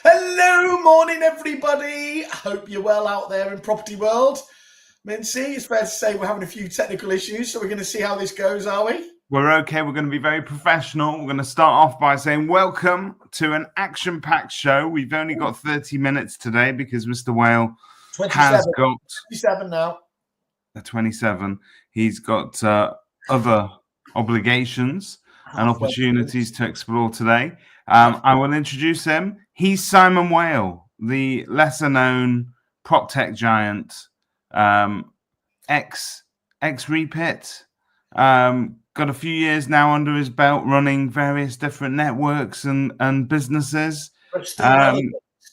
Hello, morning, everybody. I hope you're well out there in property world. Mintzy, it's fair to say we're having a few technical issues, so we're going to see how this goes, are we? We're okay. We're going to be very professional. We're going to start off by saying welcome to an action-packed show. We've only got 30 minutes today because Mr. Whale 27. has got 27 now. 27. He's got other obligations and opportunities to explore today. I will introduce him. He's Simon Whale, the lesser-known prop tech giant, ex-Repit. Got a few years now under his belt running various different networks and businesses. Tell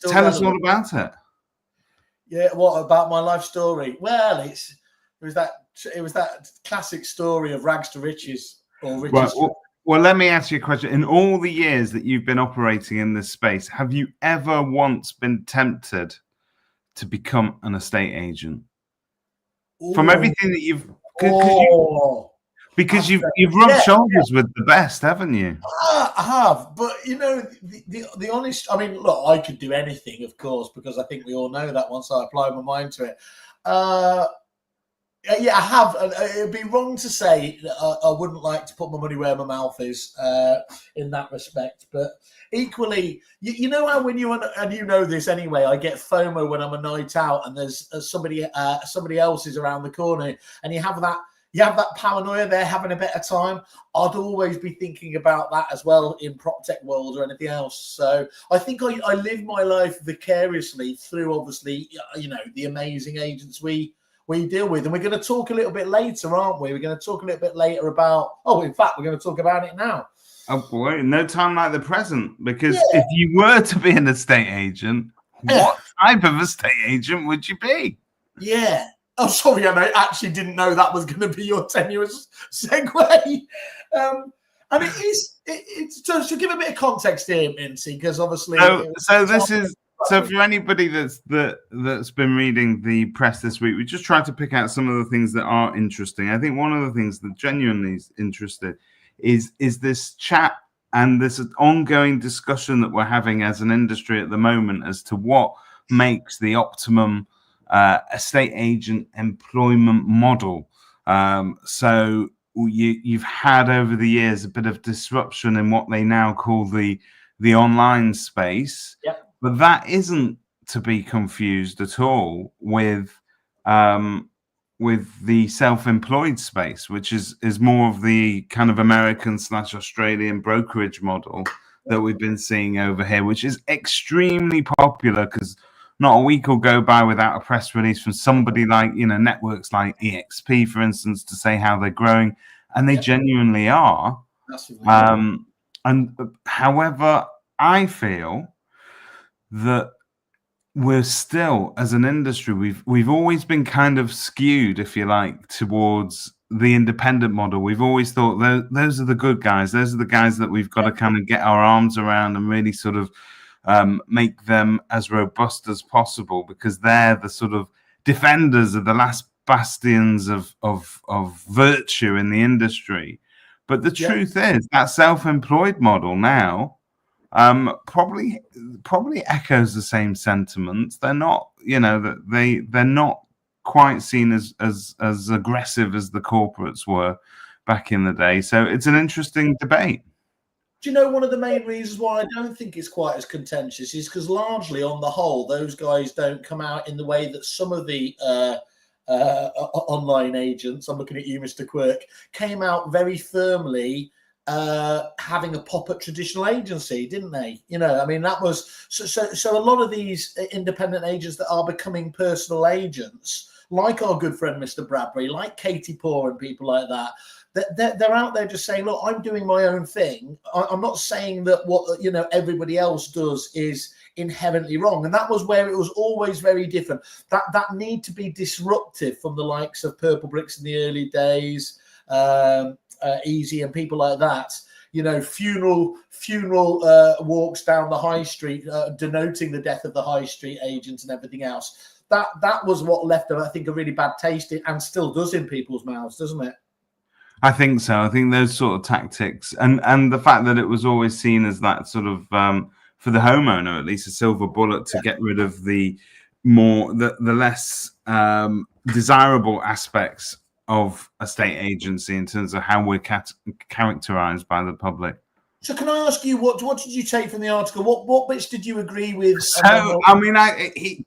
us all about it. Yeah, what about my life story? Well, it was that classic story of rags to riches or riches. Right. Well, let me ask you a question. In all the years that you've been operating in this space, have you ever once been tempted to become an estate agent? Ooh. From everything that you've... Because you've rubbed shoulders with the best, haven't you? I have, but the honest. I mean, look, I could do anything, of course, because I think we all know that once I apply my mind to it. Yeah, I have. It'd be wrong to say I wouldn't like to put my money where my mouth is in that respect. But equally, you know how when and you know this anyway, I get FOMO when I'm a night out and there's somebody else is around the corner, and you have that paranoia. They're having a better time. I'd always be thinking about that as well in prop tech world or anything else. So I think I live my life vicariously through, obviously, the amazing agents we deal with. And we're going to talk a little bit later, aren't we? We're going to talk a little bit later about, in fact, we're going to talk about it now. Oh boy, no time like the present. Because if you were to be an estate agent, what type of estate agent would you be? Yeah. Oh, sorry, I actually didn't know that was going to be your tenuous segue. And it's to give a bit of context here, Mintzy, because obviously... So for anybody that's been reading the press this week, we just tried to pick out some of the things that are interesting. I think one of the things that genuinely is interesting is this chat and this ongoing discussion that we're having as an industry at the moment as to what makes the optimum estate agent employment model. So you've had over the years a bit of disruption in what they now call the online space. Yep. But that isn't to be confused at all with the self-employed space, which is more of the kind of American/Australian brokerage model that we've been seeing over here, which is extremely popular because not a week will go by without a press release from somebody like, networks like EXP, for instance, to say how they're growing, and they genuinely are. And however, I feel that we're still, as an industry, we've always been kind of skewed, if you like, towards the independent model. We've always thought those are the good guys. Those are the guys that we've got to kind of get our arms around and really sort of make them as robust as possible, because they're the sort of defenders of the last bastions of virtue in the industry. But the truth is that self-employed model now probably echoes the same sentiments. They're not, they're not quite seen as aggressive as the corporates were back in the day. So it's an interesting debate. Do you know one of the main reasons why I don't think it's quite as contentious is because largely, on the whole, those guys don't come out in the way that some of the online agents, I'm looking at you, Mr. Quirk, came out very firmly having a pop at traditional agency, didn't they? That was so a lot of these independent agents that are becoming personal agents, like our good friend Mr. Bradbury, like Katie Poor and people like that, they're out there just saying, look, I'm doing my own thing. I'm not saying that what everybody else does is inherently wrong. And that was where it was always very different. That need to be disruptive from the likes of Purple Bricks in the early days, Easy and people like that. Funeral walks down the high street, denoting the death of the high street agent and everything else. That was what left, I think, a really bad taste in, and still does in people's mouths, doesn't it? I think so. I think those sort of tactics and the fact that it was always seen as that sort of for the homeowner, at least, a silver bullet to get rid of the less desirable aspects of a state agency in terms of how we're characterized by the public. So can I ask you, what did you take from the article? What bits did you agree with? So, I mean,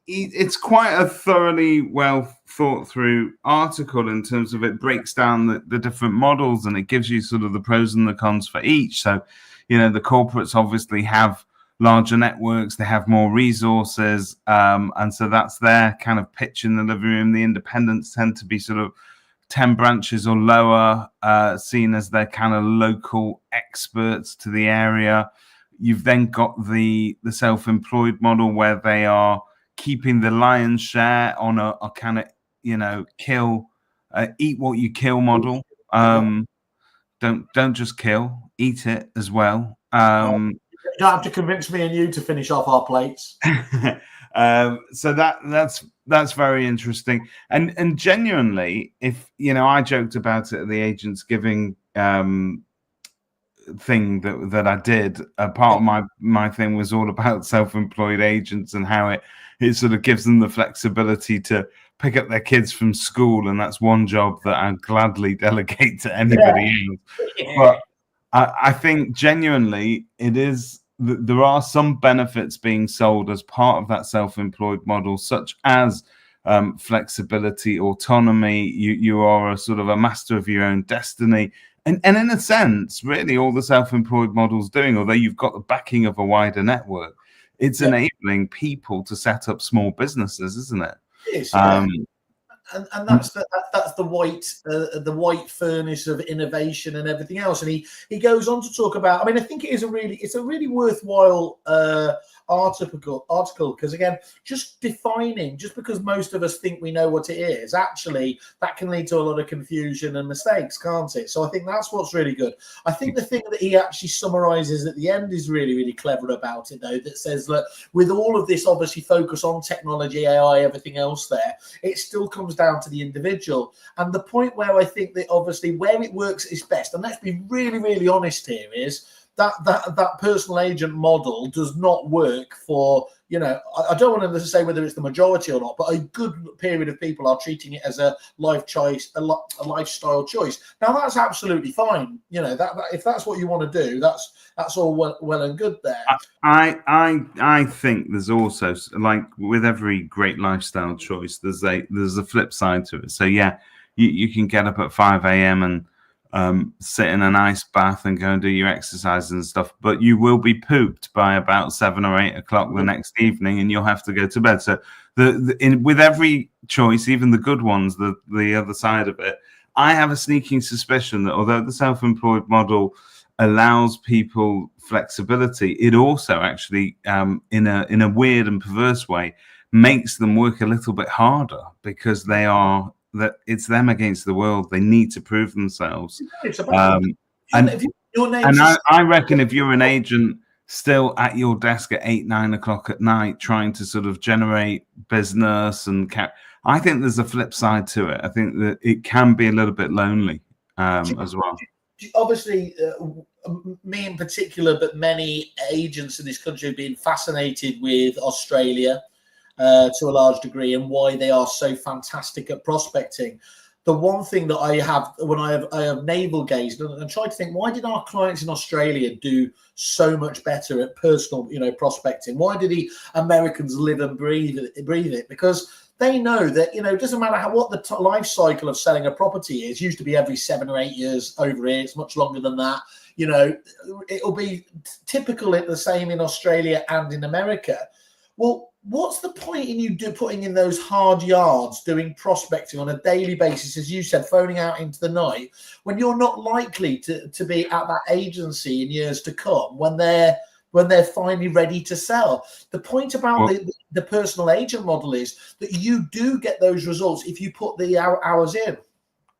it's quite a thoroughly well thought through article in terms of it breaks down the different models, and it gives you sort of the pros and the cons for each. So, the corporates obviously have larger networks, they have more resources, and so that's their kind of pitch in the living room. The independents tend to be sort of 10 branches or lower, seen as their kind of local experts to the area. You've then got the self-employed model where they are keeping the lion's share on a kind of, eat what you kill model. Don't just kill, eat it as well. You don't have to convince me and you to finish off our plates. So that's very interesting, and genuinely, if I joked about it at the Agents Giving thing that I did. Part of my thing was all about self-employed agents and how it sort of gives them the flexibility to pick up their kids from school, and that's one job that I'd gladly delegate to anybody else. Yeah. But I think genuinely it is. There are some benefits being sold as part of that self-employed model, such as flexibility, autonomy. You are a sort of a master of your own destiny. And in a sense, really all the self-employed models doing, although you've got the backing of a wider network, it's enabling people to set up small businesses, isn't it? It is, yeah. And that's the white furnace of innovation and everything else. And he goes on to talk about. I mean, I think it's a really worthwhile article because again, just defining, just because most of us think we know what it is, actually that can lead to a lot of confusion and mistakes, can't it? So I think that's what's really good. I think the thing that he actually summarizes at the end is really, really clever about it, though, that says that with all of this obviously focus on technology, AI, everything else there, it still comes down to the individual. And the point where I think that obviously where it works is best, and let's be really, really honest here, is that personal agent model does not work for, I don't want to say whether it's the majority or not, but a good period of people are treating it as a life choice, a lifestyle choice. Now that's absolutely fine. That if that's what you want to do, that's all well and good there. I think there's also, like with every great lifestyle choice, there's a flip side to it. So yeah, you can get up at 5 a.m. and sit in an ice bath and go and do your exercise and stuff, but you will be pooped by about 7 or 8 o'clock the next evening, and you'll have to go to bed. So with every choice, even the good ones, the other side of it, I have a sneaking suspicion that although the self-employed model allows people flexibility, it also actually, in a weird and perverse way, makes them work a little bit harder because that it's them against the world. They need to prove themselves. I reckon if you're an agent still at your desk at 8, 9 o'clock at night, trying to sort of generate business I think there's a flip side to it. I think that it can be a little bit lonely as well. Obviously, me in particular, but many agents in this country have been fascinated with Australia to a large degree, and why they are so fantastic at prospecting. The one thing that I have when I have navel gazed and tried to think, why did our clients in Australia do so much better at personal, prospecting? Why did the Americans live and breathe it? Because they know that, it doesn't matter what the life cycle of selling a property is. It used to be every 7 or 8 years. Over here, it's much longer than that. It'll be typical the same in Australia and in America. Well, what's the point in you putting in those hard yards, doing prospecting on a daily basis, as you said, phoning out into the night, when you're not likely to be at that agency in years to come when they're finally ready to sell? The point about the personal agent model is that you do get those results if you put the hours in.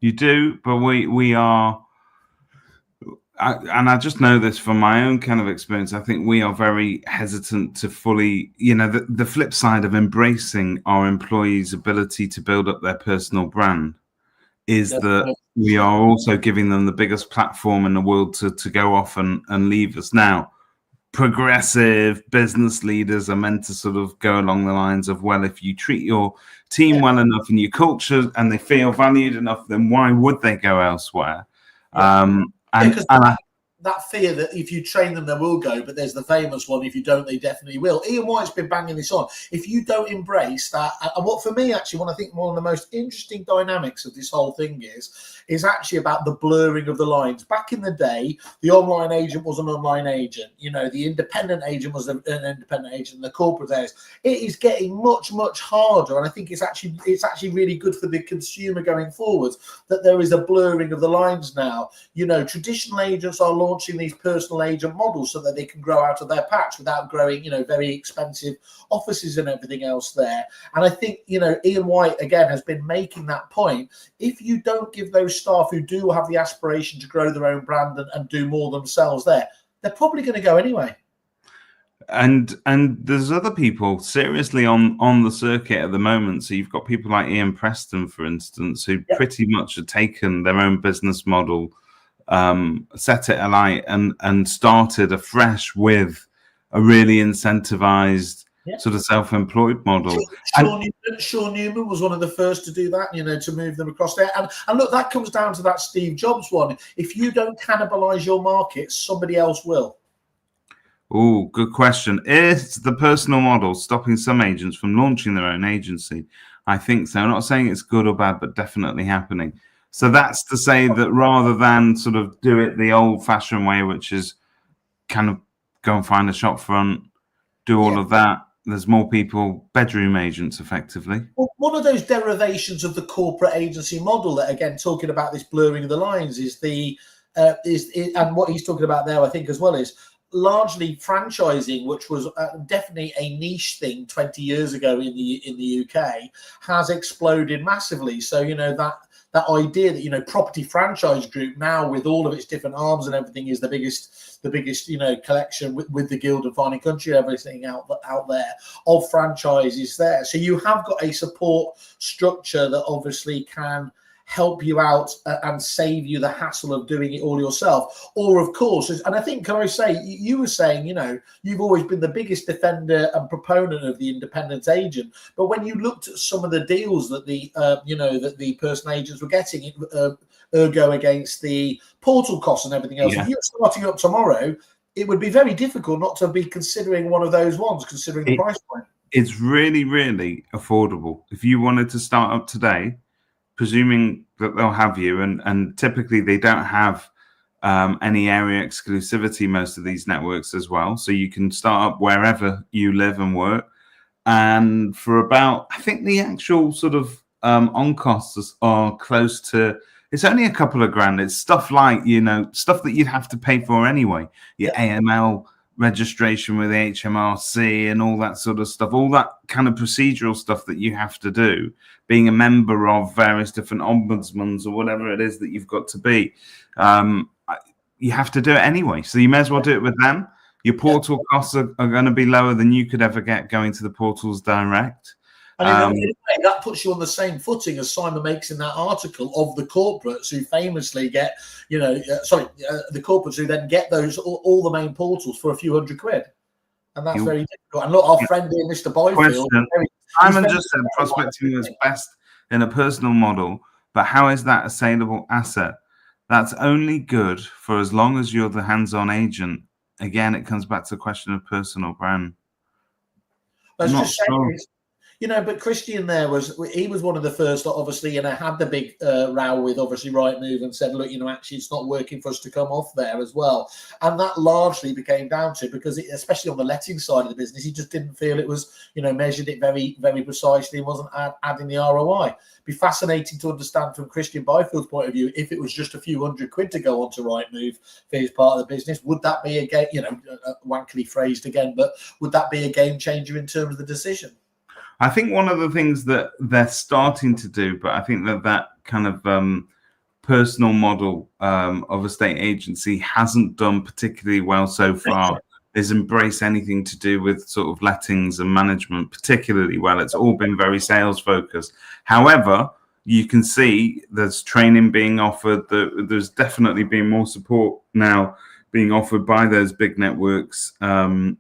You do, but we are. And I just know this from my own kind of experience. I think we are very hesitant to fully, the flip side of embracing our employees' ability to build up their personal brand is that we are also giving them the biggest platform in the world to go off and leave us. Now, progressive business leaders are meant to sort of go along the lines of, well, if you treat your team well enough and your culture and they feel valued enough, then why would they go elsewhere? That fear that if you train them, they will go. But there's the famous one: if you don't, they definitely will. Ian White's been banging this on. If you don't embrace that, and what for me actually, one I think one of the most interesting dynamics of this whole thing is actually about the blurring of the lines. Back in the day, the online agent was an online agent. You know, the independent agent was an independent agent. The corporate agent. It is getting much harder, and I think it's actually really good for the consumer going forwards that there is a blurring of the lines now. You know, traditional agents are launching these personal agent models so that they can grow out of their patch without growing, you know, very expensive offices and everything else there. And I think, you know, Ian White again has been making that point. If you don't give those staff who do have the aspiration to grow their own brand and do more themselves there, they're probably going to go anyway. And there's other people seriously on the circuit at the moment. So you've got people like Ian Preston, for instance, who pretty much have taken their own business model, set it alight and started afresh with a really incentivized sort of self-employed model. Sean Newman was one of the first to do that, you know, to move them across there. And look, that comes down to that Steve Jobs one. If you don't cannibalize your market, somebody else will. Oh, good question. Is the personal model stopping some agents from launching their own agency? I think so. I'm not saying it's good or bad, but definitely happening. So that's to say that rather than sort of do it the old-fashioned way, which is kind of go and find a shop front, do all of that, there's more people, bedroom agents, effectively. Well, one of those derivations of the corporate agency model that, again, talking about this blurring of the lines is and what he's talking about there, I think, as well, is largely franchising, which was definitely a niche thing 20 years ago in the UK, has exploded massively. So, you know, that idea that, you know, Property Franchise Group now with all of its different arms and everything is the biggest, you know, collection with the Guild of Fine & Country, everything out there of franchises there. So you have got a support structure that obviously can help you out and save you the hassle of doing it all yourself. Or, of course, and I think, can I say, you were saying, you know, you've always been the biggest defender and proponent of the independent agent. But when you looked at some of the deals that that the personal agents were getting, ergo against the portal costs and everything else, if you're starting up tomorrow, it would be very difficult not to be considering one of those ones, considering the price point. It's really, really affordable. If you wanted to start up today, presuming that they'll have you, and typically they don't have any area exclusivity, most of these networks as well. So you can start up wherever you live and work. And for about, I think the actual sort of on costs are close to, it's only a couple of grand. It's stuff like, you know, stuff that you'd have to pay for anyway. Your AML registration with HMRC and all that sort of stuff, all that kind of procedural stuff that you have to do, being a member of various different ombudsmans or whatever it is that you've got to be, you have to do it anyway. So you may as well do it with them. Your portal costs are going to be lower than you could ever get going to the portals direct. And in a way, that puts you on the same footing as Simon makes in that article of the corporates who famously get, you know, the corporates who then get those all the main portals for a few £100. And that's very difficult. And look, our friend here, Mr. Byfield, Simon just said prospecting is best in a personal model, but how is that a saleable asset? That's only good for as long as you're the hands-on agent. Again, it comes back to the question of personal brand. I was just saying, you know, but Christian there was one of the first that obviously, you know, had the big row with obviously Rightmove and said, look, you know, actually it's not working for us to come off there as well. And that largely became down to because especially on the letting side of the business, he just didn't feel it was, you know, measured it very, very precisely and wasn't adding the ROI. Be fascinating to understand from Christian Byfield's point of view, if it was just a few £100 to go onto Rightmove for his part of the business, would that be a game, you know, wankily phrased again, but would that be a game changer in terms of the decision? I think one of the things that they're starting to do, but I think that kind of personal model of a state agency hasn't done particularly well so far, is embrace anything to do with sort of lettings and management particularly well. It's all been very sales focused. However, you can see there's training being offered. There's definitely been more support now being offered by those big networks around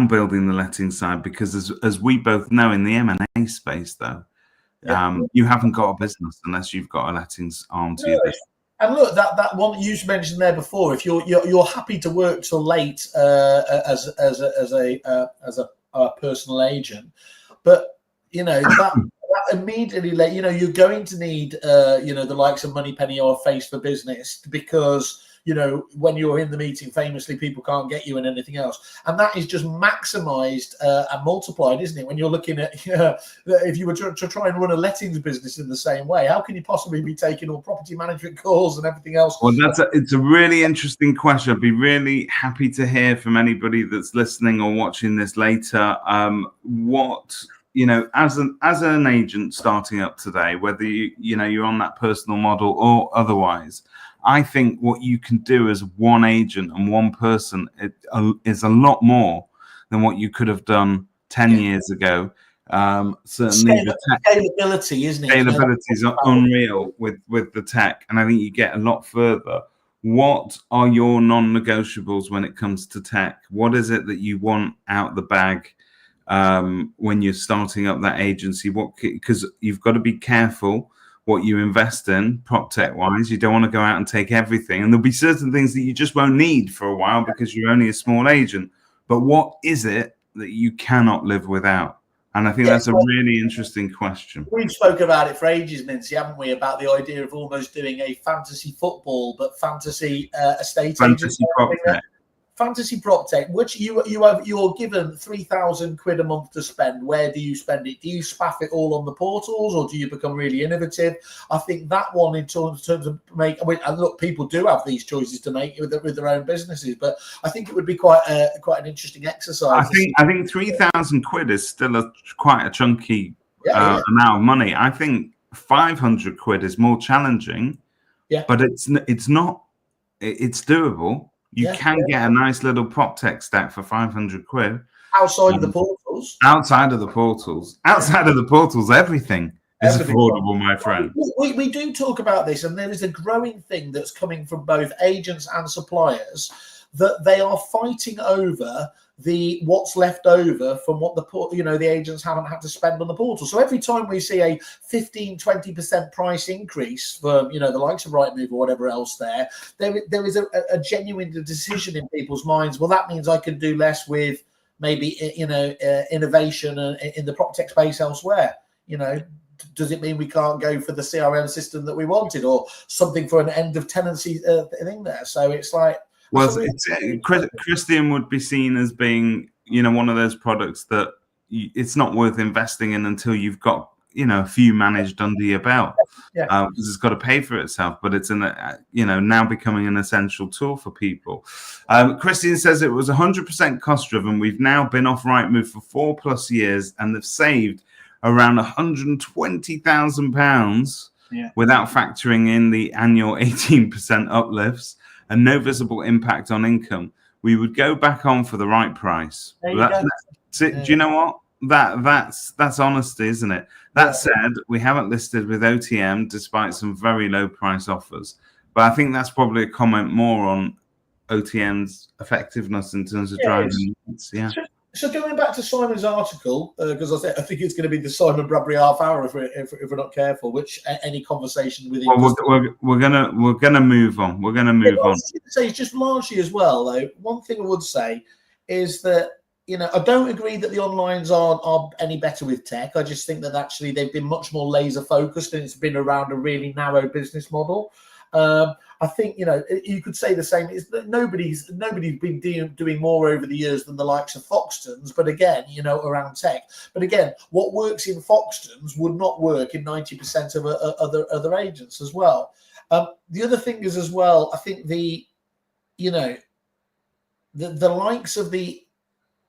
building the letting side, because as we both know, in the M&A space, though, you haven't got a business unless you've got a lettings arm to your business. And look, that one you mentioned there before, if you're happy to work till late as a personal agent, but that immediately, you're going to need the likes of Moneypenny or Face for Business, because when you're in the meeting, famously, people can't get you in anything else. And that is just maximized and multiplied, isn't it? When you're looking at, if you were to try and run a lettings business in the same way, how can you possibly be taking all property management calls and everything else? Well, it's a really interesting question. I'd be really happy to hear from anybody that's listening or watching this later. What, as an agent starting up today, whether you're on that personal model or otherwise, I think what you can do as one agent and one person is a lot more than what you could have done 10 years ago. Certainly the scalability, isn't it? Scalability is unreal with the tech, and I think you get a lot further. What are your non-negotiables when it comes to tech? What is it that you want out the bag when you're starting up that agency? Because you've got to be careful what you invest in prop tech wise. You don't want to go out and take everything, and there'll be certain things that you just won't need for a while because you're only a small agent. But what is it that you cannot live without? And I think that's a really interesting question. We've spoken about it for ages, Mincy, haven't we? About the idea of almost doing a fantasy football, but fantasy estate fantasy prop tech. Fantasy prop tech, which you're given £3,000 a month to spend. Where do you spend it? Do you spaff it all on the portals, or do you become really innovative? I think that one, in terms of and look, people do have these choices to make with their own businesses, but I think it would be quite an interesting exercise. I think £3,000 is still quite a chunky amount of money. I think £500 is more challenging, but it's not. It's doable. You can get a nice little prop tech stack for £500 outside of the portals. Outside of the portals, everything is affordable, my friend. We do talk about this, and there is a growing thing that's coming from both agents and suppliers, that they are fighting over what's left over from what the agents haven't had to spend on the portal. So every time we see a 15-20% price increase for the likes of Rightmove or whatever else, there is a genuine decision in people's minds. Well, that means I can do less with maybe innovation in the prop tech space elsewhere. Does it mean we can't go for the CRM system that we wanted, or something for an end of tenancy thing there? So it's like, well, Christian would be seen as being, one of those products that it's not worth investing in until you've got, a few managed under your belt, because it's got to pay for itself. But it's now becoming an essential tool for people. Christian says it was 100% cost driven. We've now been off Rightmove for 4+ years, and they've saved around £120,000 without factoring in the annual 18% uplifts. And no visible impact on income. We would go back on for the right price. That's it. Do you know what? That's honesty, isn't it? That said, we haven't listed with OTM despite some very low price offers. But I think that's probably a comment more on OTM's effectiveness in terms of driving. So going back to Simon's article, because I think it's going to be the Simon Bradbury half hour if we're not careful. Which any conversation with him. Well, we're gonna move on. We're gonna move on. Say it's just largely as well, though. One thing I would say is that I don't agree that the onlines are any better with tech. I just think that actually they've been much more laser focused, and it's been around a really narrow business model. I think you could say the same. Is that nobody's been doing more over the years than the likes of Foxtons, but again, around tech. But again, what works in Foxtons would not work in 90% of other agents as well. The other thing is as well, I think the likes of the.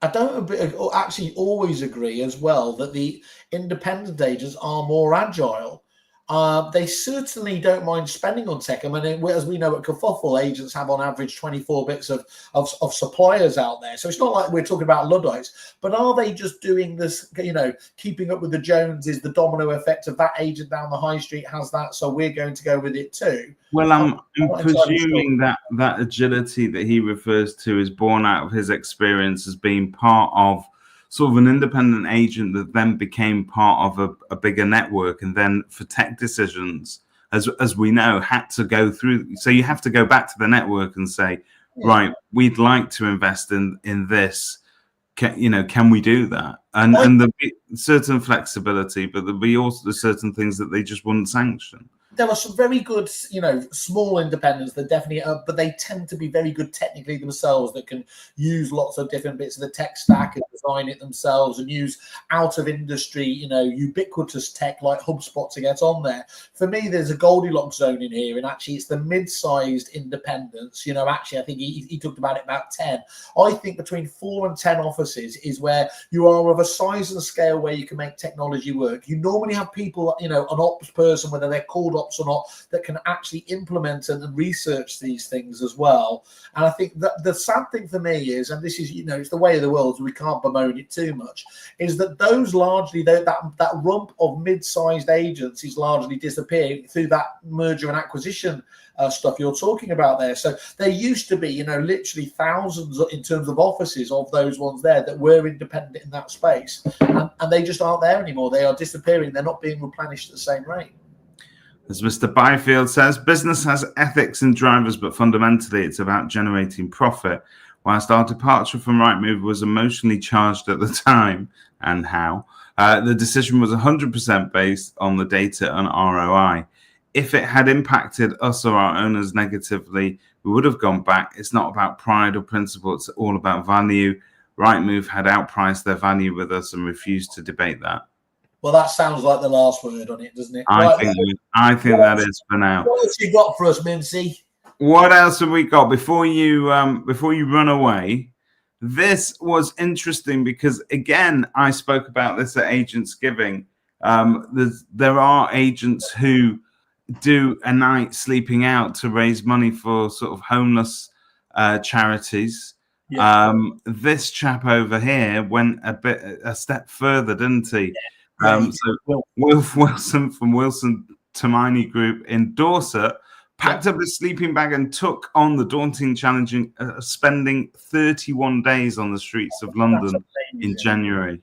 I don't actually always agree as well that the independent agents are more agile. They certainly don't mind spending on tech. I mean, as we know at Kerfuffle, agents have on average 24 bits of suppliers out there. So it's not like we're talking about Luddites, but are they just doing this, keeping up with the Joneses, the domino effect of that agent down the high street has that, so we're going to go with it too? Well, I'm presuming that agility that he refers to is born out of his experience as being part of sort of an independent agent that then became part of a bigger network, and then for tech decisions, as we know, had to go through. So you have to go back to the network and say, right, we'd like to invest in this. Can we do that? And there'll be certain flexibility, but there'll be also certain things that they just wouldn't sanction. There are some very good, small independents that definitely are, but they tend to be very good technically themselves, that can use lots of different bits of the tech stack and design it themselves and use out of industry, ubiquitous tech like HubSpot to get on there. For me, there's a Goldilocks zone in here, and actually it's the mid-sized independents. Actually, I think he talked about it about 10. I think between 4 and 10 offices is where you are of a size and scale where you can make technology work. You normally have people, an ops person, whether they're called ops or not, that can actually implement and research these things as well. And I think that the sad thing for me is, and this is, it's the way of the world, so we can't bemoan it too much, is that those largely, that rump of mid-sized agents is largely disappearing through that merger and acquisition stuff you're talking about there. So there used to be, literally thousands in terms of offices of those ones there that were independent in that space, and they just aren't there anymore. They are disappearing. They're not being replenished at the same rate. As Mr. Byfield says, business has ethics and drivers, but fundamentally it's about generating profit. Whilst our departure from Rightmove was emotionally charged at the time, and how, the decision was 100% based on the data and ROI. If it had impacted us or our owners negatively, we would have gone back. It's not about pride or principle. It's all about value. Rightmove had outpriced their value with us and refused to debate that. Well, that sounds like the last word on it, doesn't it? I think that is for now. What else you got for us, Mincy? What else have we got before you run away? This was interesting because, again, I spoke about this at Agents Giving. There are agents who do a night sleeping out to raise money for sort of homeless charities. Yeah. This chap over here went a step further, didn't he? Yeah. So Wilf Wilson from Wilson Tamini Group in Dorset packed up his sleeping bag and took on the daunting challenge of spending 31 days on the streets of London in January,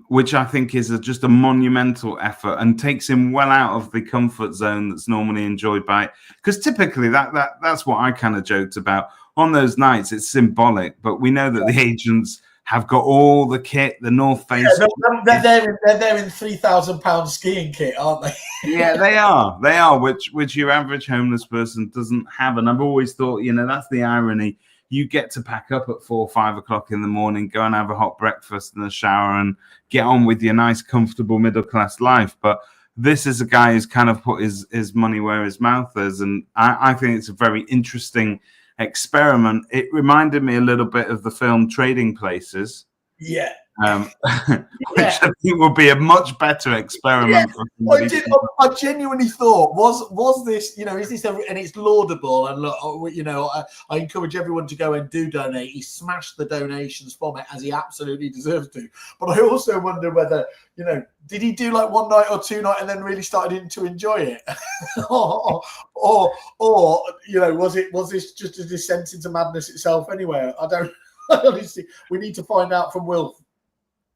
which I think is just a monumental effort and takes him well out of the comfort zone that's normally enjoyed by it. Because typically that's what I kind of joked about. On those nights, it's symbolic, but we know that the agents have got all the kit, the North Face. Yeah, they're there in £3,000 skiing kit, aren't they? Yeah, they are, which your average homeless person doesn't have. And I've always thought, that's the irony. You get to pack up at 4 or 5 o'clock in the morning, go and have a hot breakfast and a shower and get on with your nice, comfortable middle-class life. But this is a guy who's kind of put his money where his mouth is. And I think it's a very interesting experiment. It reminded me a little bit of the film Trading Places. Yeah. Which I think would be a much better experiment. Yeah. I genuinely thought, was this, is this, and it's laudable, and look, I encourage everyone to go and do donate. He smashed the donations from it, as he absolutely deserves to. But I also wonder whether, did he do like one night or 2 nights and then really started to enjoy it, or was this just a descent into madness itself anyway? I don't. Honestly, we need to find out from Will.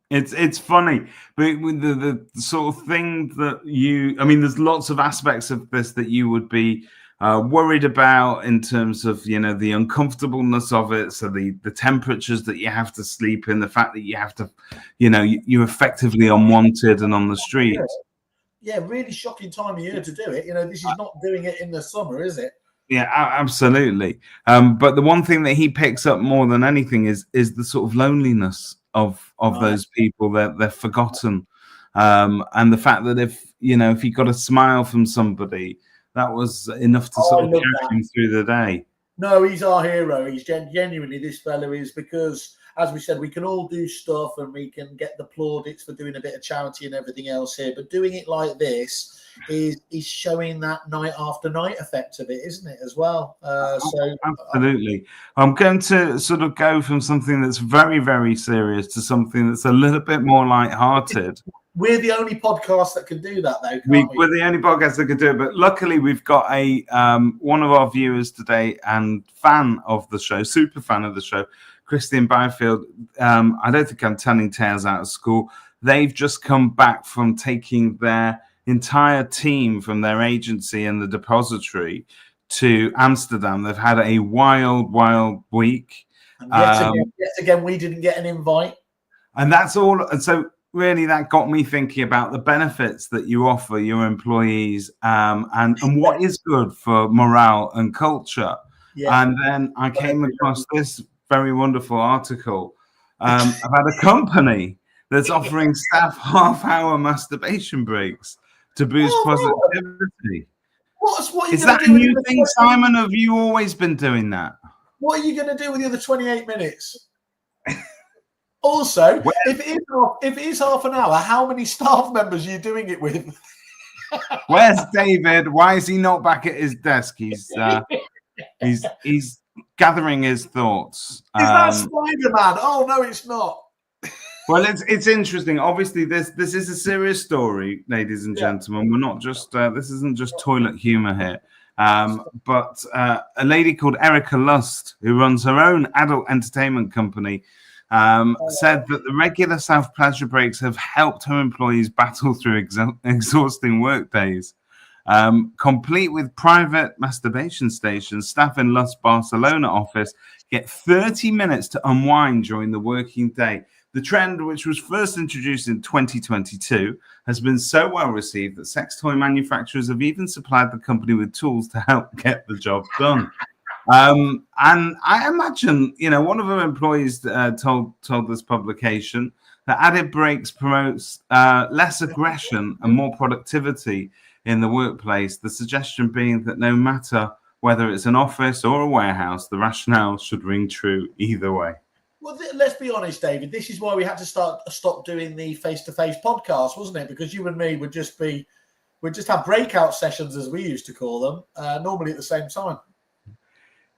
It's funny, but with the sort of thing that there's lots of aspects of this that you would be worried about in terms of, the uncomfortableness of it. So the temperatures that you have to sleep in, the fact that you have to, you're effectively unwanted and on the street. Yeah, really shocking time of year to do it. This is not doing it in the summer, is it? Yeah, absolutely. But the one thing that he picks up more than anything is the sort of loneliness of those people. They're forgotten, and the fact that if he got a smile from somebody, that was enough to sort of carry him through the day. No, he's our hero. He's genuinely, this fellow is, because as we said, we can all do stuff and we can get the plaudits for doing a bit of charity and everything else here. But doing it like this is showing that night after night effect of it, isn't it, as well? Absolutely. I'm going to sort of go from something that's very, very serious to something that's a little bit more lighthearted. We're the only podcast that can do that, though, can't we? We're the only podcast that can do it, but luckily we've got a one of our viewers today and fan of the show, super fan of the show, Christian Byfield. I don't think I'm telling tales out of school. They've just come back from taking their entire team from their agency and the depository to Amsterdam. They've had a wild week. And yet again, we didn't get an invite. And that's all. And so really that got me thinking about the benefits that you offer your employees and what is good for morale and culture. Yeah. And then I came across this very wonderful article about a company that's offering staff half-hour masturbation breaks to boost positivity. Is that a new thing, Simon? Have you always been doing that? What are you going to do with the other 28 minutes? Also, if it is half an hour, how many staff members are you doing it with? Where's David? Why is he not back at his desk? He's gathering his thoughts. Is that Spider-Man? Oh no, it's not. Well, it's interesting. Obviously, this is a serious story, ladies and gentlemen. We're not just this isn't just toilet humor here. But a lady called Erica Lust, who runs her own adult entertainment company, said that the regular self-pleasure breaks have helped her employees battle through exhausting work days. Complete with private masturbation stations, staff in Lust's Barcelona office get 30 minutes to unwind during the working day. The trend, which was first introduced in 2022, has been so well received that sex toy manufacturers have even supplied the company with tools to help get the job done. And I imagine, one of her employees told this publication that added breaks promotes less aggression and more productivity in the workplace. The suggestion being that no matter whether it's an office or a warehouse, the rationale should ring true either way. Well, let's be honest, David. This is why we had to stop doing the face-to-face podcast, wasn't it? Because you and me would just have breakout sessions, as we used to call them, normally at the same time.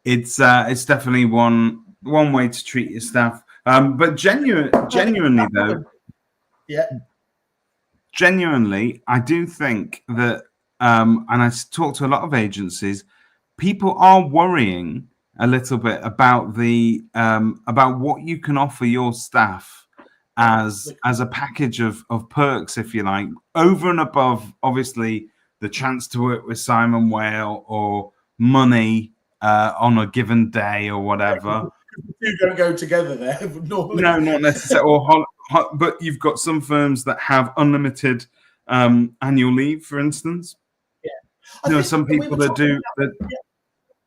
It's definitely one way to treat your staff. But genuinely though, genuinely, I do think that, and I talk to a lot of agencies, people are worrying a little bit about about what you can offer your staff as a package of perks, if you like, over and above obviously the chance to work with Simon Whale or money on a given day or whatever. You don't go together there normally. No, not necessarily. But you've got some firms that have unlimited annual leave, for instance. Yeah, some people that do that. Yeah.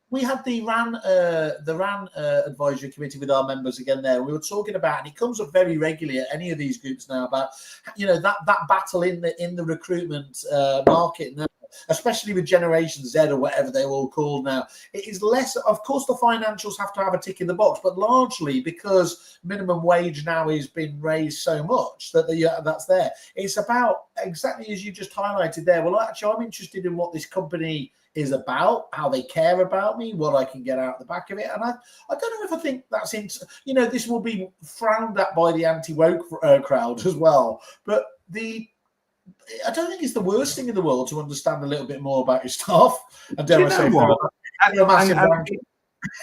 We had the RAN advisory committee with our members again there. We were talking about, and it comes up very regularly at any of these groups now, about that battle in the recruitment market now, especially with Generation Z or whatever they're all called now. It is less, of course, the financials have to have a tick in the box, but largely because minimum wage now has been raised so much that that's there. It's about exactly as you just highlighted there. Well, actually, I'm interested in what this company is about, how they care about me, what I can get out the back of it. And I don't know if I think that's this will be frowned at by the anti-woke crowd as well. But I don't think it's the worst thing in the world to understand a little bit more about your staff. And dare I say,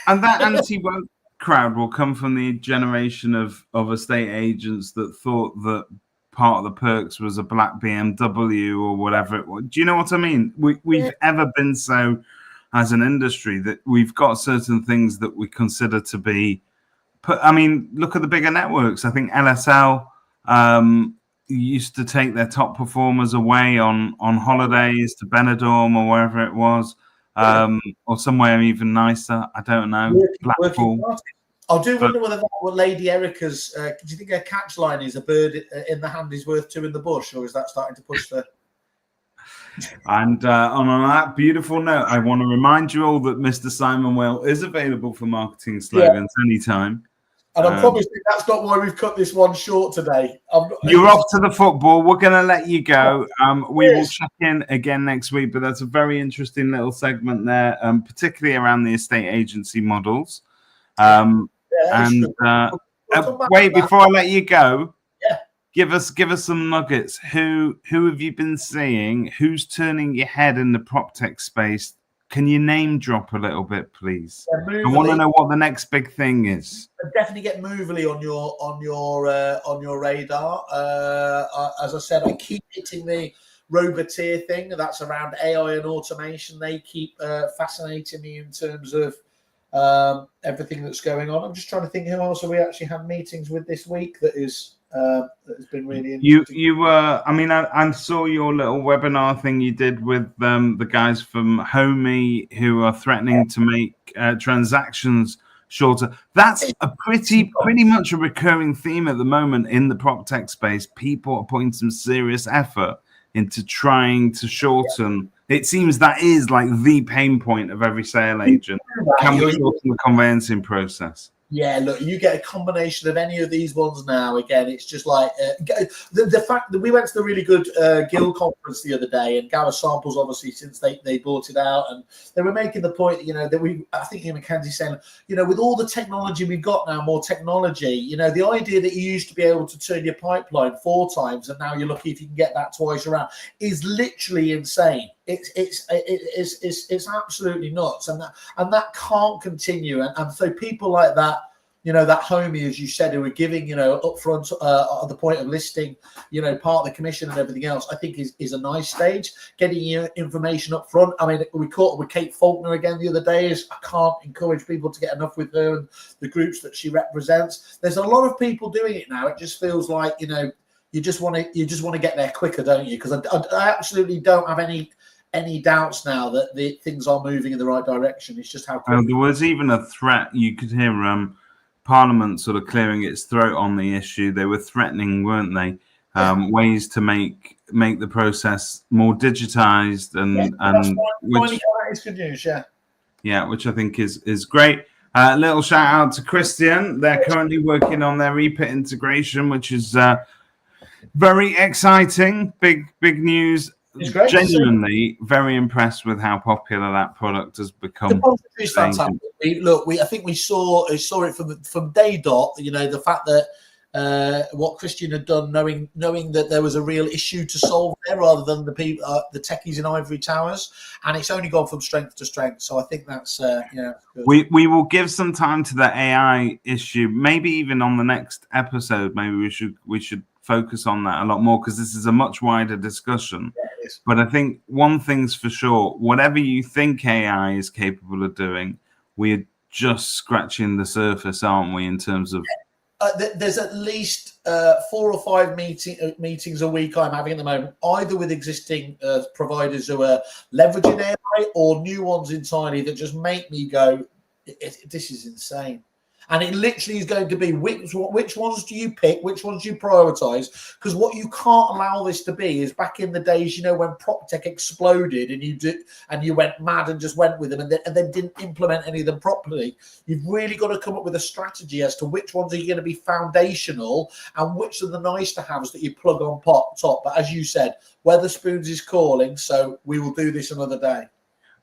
and that anti-woke crowd will come from the generation of estate agents that thought that part of the perks was a black BMW or whatever it was. Do you know what I mean? We've ever been so, as an industry, that we've got certain things that we consider to be. I mean, look at the bigger networks. I think LSL used to take their top performers away on holidays to Benidorm or wherever it was, or somewhere even nicer. I don't know. Blackpool. I do wonder whether that was Lady Erica's. Do you think her catch line is a bird in the hand is worth two in the bush, or is that starting to push the? And on that beautiful note, I want to remind you all that Mr. Simon Whale is available for marketing slogans anytime. And I promise you that's not why we've cut this one short today. You're off to the football. We're going to let you go. We will check in again next week, but that's a very interesting little segment there, particularly around the estate agency models. Wait, before I let you go, give us some nuggets. Who have you been seeing? Who's turning your head in the prop tech space? Can you name drop a little bit, please? I want to know what the next big thing is. Definitely get Movely on your radar. As I said, I keep hitting the Roboteer thing. That's around AI and automation. They keep fascinating me in terms of everything that's going on. I'm just trying to think who else have we actually had meetings with this week that has been really interesting. You were, I saw your little webinar thing you did with the guys from Homey who are threatening to make transactions shorter. That's a pretty much a recurring theme at the moment in the prop tech space. People are putting some serious effort into trying to shorten. It seems that is like the pain point of every sale agent. Can we shorten the conveyancing process? Yeah, look, you get a combination of any of these ones now. Again, it's just like the fact that we went to the really good Guild conference the other day, and Gareth Samples, obviously, since they bought it out, and they were making the point, that I think Mackenzie saying, with all the technology we've got now, more technology, the idea that you used to be able to turn your pipeline 4 times, and now you're lucky if you can get that twice around, is literally insane. It's absolutely nuts, and that can't continue. And so people like that, that Homey, as you said, who are giving, upfront at the point of listing, part of the commission and everything else, I think is a nice stage. Getting your information up front. I mean, we caught up with Kate Faulkner again the other day. I can't encourage people to get enough with her and the groups that she represents. There's a lot of people doing it now. It just feels like, you just want to get there quicker, don't you? Because I absolutely don't have any doubts now that the things are moving in the right direction. It's just how quick. There was even a threat. You could hear Parliament sort of clearing its throat on the issue. They were threatening, weren't they? Ways to make the process more digitized and which is good news. Which I think is great. Little shout out to Christian. They're currently working on their EPIT integration, which is very exciting. Big news. Genuinely very impressed with how popular that product has become. The product is fantastic. I think we saw it from day dot. The fact that what Christian had done, knowing that there was a real issue to solve there, rather than the the techies in ivory towers, and it's only gone from strength to strength. So I think that's good. We will give some time to the AI issue. Maybe even on the next episode, maybe we should focus on that a lot more, because this is a much wider discussion. But I think one thing's for sure, whatever you think AI is capable of doing, we're just scratching the surface, aren't we, in terms of... There's at least 4 or 5 meetings a week I'm having at the moment, either with existing providers who are leveraging AI or new ones entirely that just make me go, this is insane. And it literally is going to be which ones do you pick, which ones do you prioritize? Because what you can't allow this to be is back in the days, when prop tech exploded and you went mad and just went with them and then didn't implement any of them properly. You've really got to come up with a strategy as to which ones are going to be foundational and which are the nice to haves that you plug on top. But as you said, Weatherspoons is calling, so we will do this another day.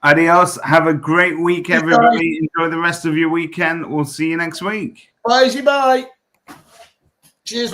Adios. Have a great week, everybody. Enjoy the rest of your weekend. We'll see you next week. Bye. Cheers.